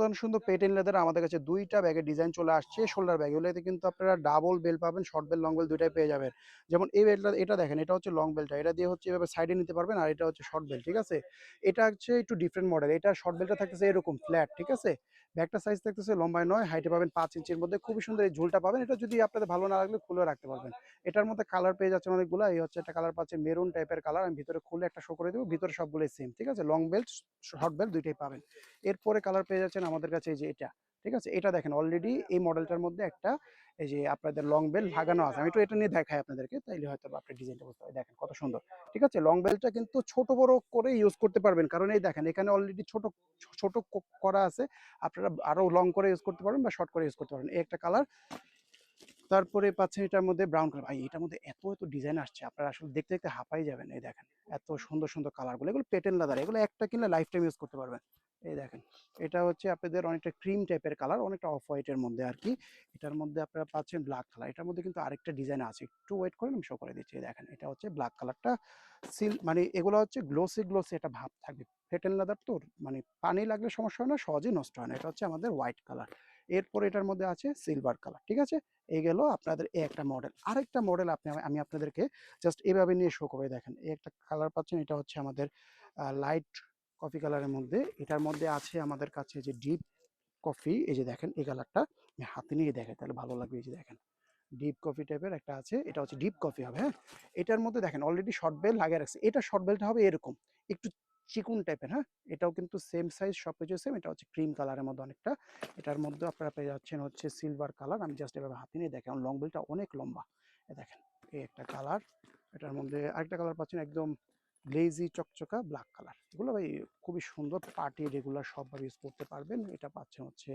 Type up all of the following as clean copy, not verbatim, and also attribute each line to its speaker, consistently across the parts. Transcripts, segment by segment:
Speaker 1: অসাধারণ সুন্দর পেটেন লেদার আমাদের কাছে ২টা ব্যাগের ডিজাইন চলে আসছে শোল্ডার ব্যাগ। এগুলোতে কিন্তু আপনারা ডাবল বেল পাবেন, শর্ট বেল, লং বেল ২ টাই পেয়ে যাবেন। যেমন এই বেলটা এটা দেখেন, এটা হচ্ছে লং বেলটা। এটা দিয়ে হচ্ছে এভাবে সাইডে নিতে পারবেন, আর এটা হচ্ছে শর্ট বেল, ঠিক আছে? এটা হচ্ছে একটু ডিফারেন্ট মডেল। এটা শর্ট বেলটা থাকতেছে এরকম ফ্ল্যাট, ঠিক আছে? ব্যাগটা সাইজ থাকতেছে লম্বায় ৯, হাইটে পাবেন ৫ ইঞ্চির মধ্যে। খুবই সুন্দর এই ঝুলটা পাবেন। এটা যদি আপনাদের ভালো না লাগলে খুলেও রাখতে পারবেন। এটার মধ্যে কালার পেয়ে যাচ্ছেন অনেকগুলা। এই হচ্ছে একটা কালার পাচ্ছেন মেরুন টাইপের কালার। আমি ভিতরে খুলে একটা শো করে দেবো। ভিতরে সবগুলোই সেম, ঠিক আছে? লং বেল্ট, শর্ট বেল্ট ২ টাই পাবেন। এরপরে কালার পেয়ে যাচ্ছেন আমাদের কাছে এই যে এটা, ঠিক আছে? এটা দেখেন অলরেডি এই মডেলটার মধ্যে একটা এই যে আপনাদের লং বেল লাগানো আছে। আমি একটু এটা নিয়ে দেখাই আপনাদেরকে, তাইলে হয়তো আপনি ডিজাইনটা বুঝতে পারবেন। দেখেন কত সুন্দর, ঠিক আছে? লং বেলটা কিন্তু ছোট বড় করে ইউজ করতে পারবেন, কারণ এই দেখেন এখানে অলরেডি ছোট ছোট করা আছে। আপনারা আরো লং করে ইউজ করতে পারবেন বা শর্ট করে ইউজ করতে পারবেন। এই একটা কালার। তারপরে পাচ্ছেন এটার মধ্যে ব্রাউন কালার। ভাই এটার মধ্যে এত এত ডিজাইন আসছে, আপনারা আসলে দেখতে দেখতে হাঁপাই যাবেন। এই দেখেন এত সুন্দর সুন্দর কালারগুলো, এগুলো পেটেন লাদার। এগুলো একটা কিনলে লাইফ টাইম ইউজ করতে পারবেন। এই দেখেন, এটা হচ্ছে আপনাদের অনেকটা ক্রিম টাইপের কালার, অনেকটা অফ হোয়াইটের মধ্যে আর কি। এটার মধ্যে আপনারা পাচ্ছেন ব্ল্যাক কালার। এটার মধ্যে কিন্তু আরেকটা ডিজাইন আছে, একটু ওয়েট করেন আমি শো করে দিচ্ছি। এই দেখেন, এটা হচ্ছে ব্ল্যাক কালারটা। মানে এগুলো হচ্ছে গ্লোসি গ্লোসি একটা ভাব থাকবে। পেটেন লাদার তো মানে পানি লাগলে সমস্যা হয় না, সহজেই নষ্ট হয় না। এটা হচ্ছে আমাদের হোয়াইট কালার। এরপর এটার মধ্যে আছে সিলভার কালার, ঠিক আছে? এই গেল আপনাদের এই একটা মডেল। আরেকটা মডেল আমি আপনাদেরকে জাস্ট এভাবে নিয়ে শো করে দেখেন। এই একটা কালার পাচ্ছেন, এটা হচ্ছে আমাদের লাইট কফি কালারের মধ্যে। এটার মধ্যে আছে আমাদের কাছে যে ডিপ কফি, এই যে দেখেন এই কালারটা আমি হাতে নিয়ে দেখাই তাহলে ভালো লাগবে। এই যে দেখেন ডিপ কফি টাইপের একটা আছে, এটা হচ্ছে ডিপ কফি হবে, হ্যাঁ? এটার মধ্যে দেখেন অলরেডি শর্ট বেল লাগিয়ে রাখছে। এটা শর্ট বেলটা হবে এরকম একটু চিকুন টাইপের, হ্যাঁ? এটাও কিন্তু সেম সাইজ, সবকিছু সেম। এটা হচ্ছে ক্রিম কালারের মধ্যে অনেকটা। এটার মধ্যে আপনারা পেয়ে যাচ্ছেন হচ্ছে সিলভার কালার। আমি জাস্ট এভাবে হাতে নিয়ে দেখেন, লং বেলটা অনেক লম্বা। এ দেখেন এই একটা কালার। এটার মধ্যে আরেকটা কালার পাচ্ছেন একদম গ্লেজি চকচকা ব্ল্যাক কালার। এগুলো ভাই খুবই সুন্দর, পার্টি রেগুলার সবভাবে ইউজ করতে পারবেন। এটা পাচ্ছেন হচ্ছে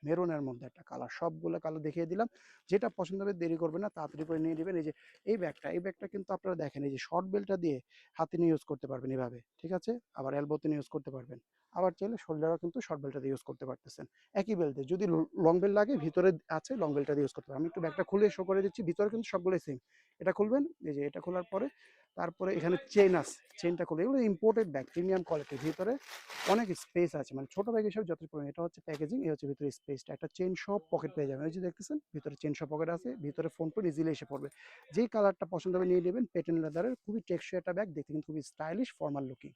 Speaker 1: মেরুনের মধ্যে একটা কালার। সবগুলো কালার দেখিয়ে দিলাম। যেটা পছন্দ হবে দেরি করবেন না, তাড়াতাড়ি করে নিয়ে নেবেন। এই যে এই ব্যাগটা কিন্তু আপনারা দেখেন এই যে শর্ট বেলটা দিয়ে হাতে নিয়ে ইউজ করতে পারবেন এভাবে, ঠিক আছে? আবার এলবোতে নিয়ে ইউজ করতে পারবেন। আবার চাইলে শোল্ডারও কিন্তু শর্ট বেলটা দিয়ে ইউজ করতে পারতেছেন। একই বেল্টে যদি লং বেল লাগে ভিতরে আছে, লং বেলটা দিয়ে ইউজ করতে পারবেন। আমি একটু ব্যাগটা খুলে শো করে দিচ্ছি। ভিতরে কিন্তু সবগুলোই সেম। এটা খুলবেন, এই যে এটা খোলার পরে তারপরে এখানে চেইন আছে। চেইনটা খুলে, এগুলো ইম্পোর্টেড ব্যাগ, প্রিমিয়াম কোয়ালিটির। ভিতরে অনেক স্পেস আছে, মানে ছোট ব্যাগ হিসেবে যথেষ্ট পরিমাণ। এটা হচ্ছে প্যাকেজিং, এই হচ্ছে ভিতরে স্পেসটা। একটা চেইন সহ পকেট পেয়ে যাবেন। এই যে দেখতেছেন ভিতরে চেইন সহ পকেট আছে, ভিতরে ফোন টোন ইজিলি এসে পড়বে। যেই কালারটা পছন্দ হবে নিয়ে নেবেন। পেটেন লেদারের খুবই টেকসই একটা ব্যাগ, দেখতে কিন্তু খুবই স্টাইলিশ, ফর্মাল লুকিং।